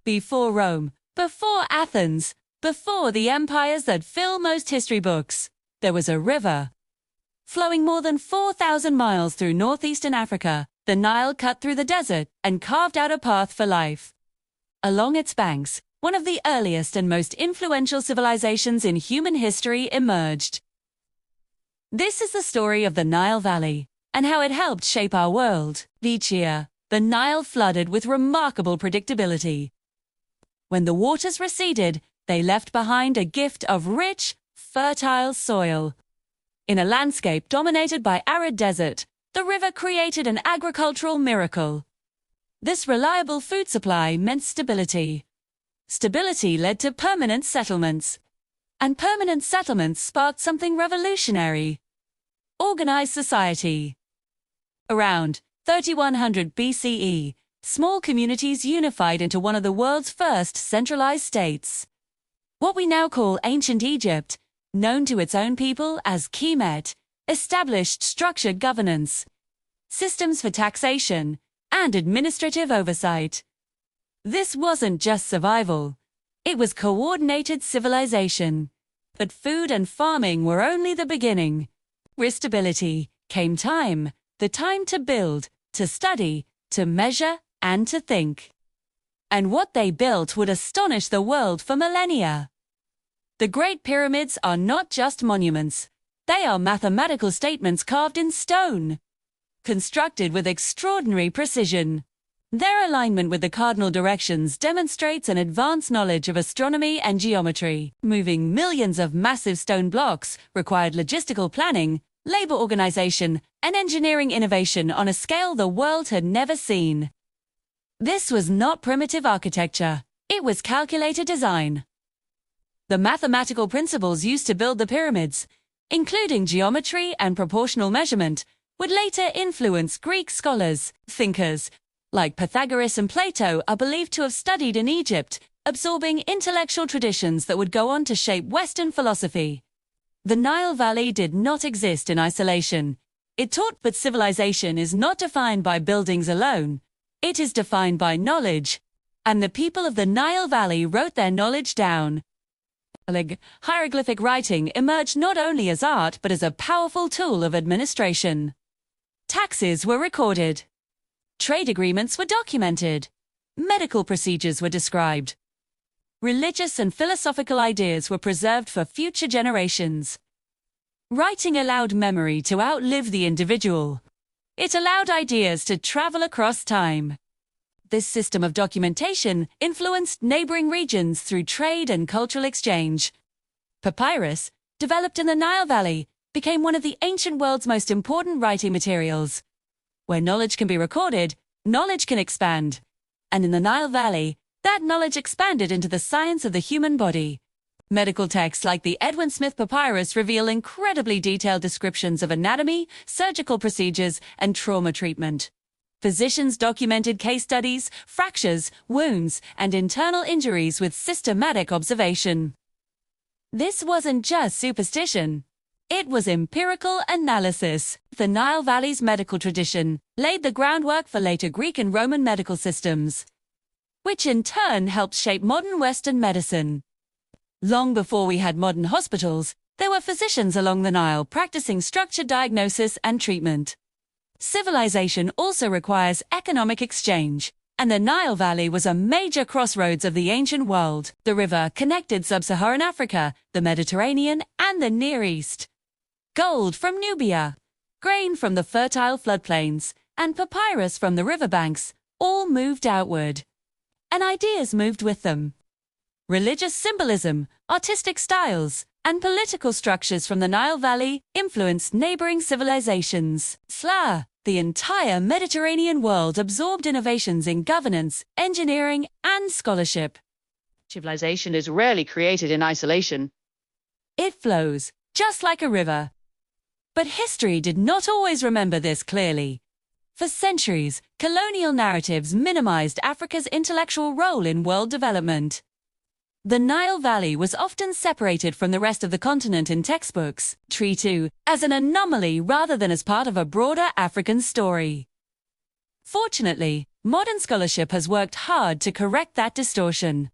Before Rome, before Athens, before the empires that fill most history books, there was a river. Flowing more than 4,000 miles through northeastern Africa, the Nile cut through the desert and carved out a path for life. Along its banks, one of the earliest and most influential civilizations in human history emerged. This is the story of the Nile Valley and how it helped shape our world. Each year, the Nile flooded with remarkable predictability. When the waters receded, they left behind a gift of rich, fertile soil. In a landscape dominated by arid desert, the river created an agricultural miracle. This reliable food supply meant stability. Stability led to permanent settlements. And permanent settlements sparked something revolutionary: organized society. Around 3100 BCE, small communities unified into one of the world's first centralized states. What we now call ancient Egypt, known to its own people as Kemet, established structured governance, systems for taxation, and administrative oversight. This wasn't just survival. It was coordinated civilization. But food and farming were only the beginning. With stability came time, the time to build, to study, to measure, and to think. And what they built would astonish the world for millennia. The Great Pyramids are not just monuments. They are mathematical statements carved in stone, constructed with extraordinary precision. Their alignment with the cardinal directions demonstrates an advanced knowledge of astronomy and geometry. Moving millions of massive stone blocks required logistical planning, labor organization, and engineering innovation on a scale the world had never seen. This was not primitive architecture. It was calculated design. The mathematical principles used to build the pyramids, including geometry and proportional measurement, would later influence Greek scholars. Thinkers like Pythagoras and Plato are believed to have studied in Egypt, absorbing intellectual traditions that would go on to shape Western philosophy. The Nile Valley did not exist in isolation. It taught that civilization is not defined by buildings alone. It is defined by knowledge. And the people of the Nile Valley wrote their knowledge down. Hieroglyphic writing emerged not only as art but as a powerful tool of administration. Taxes were recorded. Trade agreements were documented. Medical procedures were described. Religious and philosophical ideas were preserved for future generations. Writing allowed memory to outlive the individual. It allowed ideas to travel across time. This system of documentation influenced neighboring regions through trade and cultural exchange. Papyrus, developed in the Nile Valley, became one of the ancient world's most important writing materials. Where knowledge can be recorded, knowledge can expand. And in the Nile Valley, that knowledge expanded into the science of the human body. Medical texts like the Edwin Smith Papyrus reveal incredibly detailed descriptions of anatomy, surgical procedures, and trauma treatment. Physicians documented case studies, fractures, wounds, and internal injuries with systematic observation. This wasn't just superstition. It was empirical analysis. The Nile Valley's medical tradition laid the groundwork for later Greek and Roman medical systems, which in turn helped shape modern Western medicine. Long before we had modern hospitals, there were physicians along the Nile practicing structured diagnosis and treatment. Civilization also requires economic exchange, and the Nile Valley was a major crossroads of the ancient world. The river connected sub-Saharan Africa, the Mediterranean, and the Near East. Gold from Nubia, grain from the fertile floodplains, and papyrus from the riverbanks all moved outward. And ideas moved with them. Religious symbolism, artistic styles, and political structures from the Nile Valley influenced neighboring civilizations. The entire Mediterranean world absorbed innovations in governance, engineering, and scholarship. Civilization is rarely created in isolation. It flows, just like a river. But history did not always remember this clearly. For centuries, colonial narratives minimized Africa's intellectual role in world development. The Nile Valley was often separated from the rest of the continent in textbooks, treated as an anomaly rather than as part of a broader African story. Fortunately, Modern scholarship has worked hard to correct that distortion.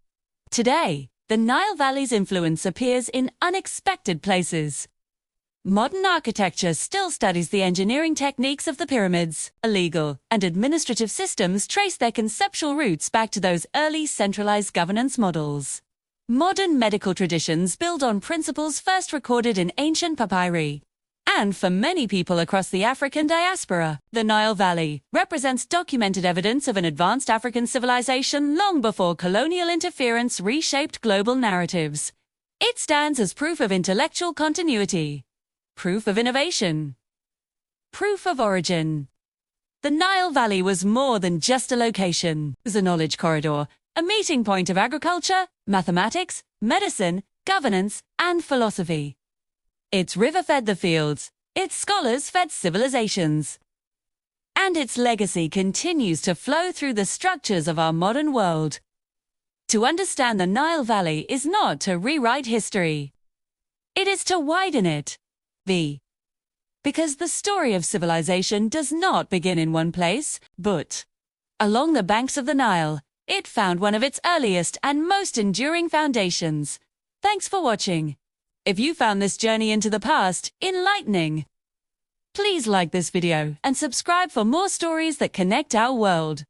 Today, the Nile Valley's influence appears in unexpected places. Modern architecture still studies the engineering techniques of the pyramids. Legal and administrative systems trace their conceptual roots back to those early centralized governance models. Modern medical traditions build on principles first recorded in ancient papyri. And for many people across the African diaspora, the Nile Valley represents documented evidence of an advanced African civilization long before colonial interference reshaped global narratives. It stands as proof of intellectual continuity, proof of innovation, proof of origin. The Nile Valley was more than just a location. It was a knowledge corridor, a meeting point of agriculture, mathematics, medicine, governance, and philosophy. Its river fed the fields, its scholars fed civilizations. And its legacy continues to flow through the structures of our modern world. To understand the Nile Valley is not to rewrite history. It is to widen it. Because the story of civilization does not begin in one place, but along the banks of the Nile, it found one of its earliest and most enduring foundations. Thanks for watching. If you found this journey into the past enlightening, please like this video and subscribe for more stories that connect our world.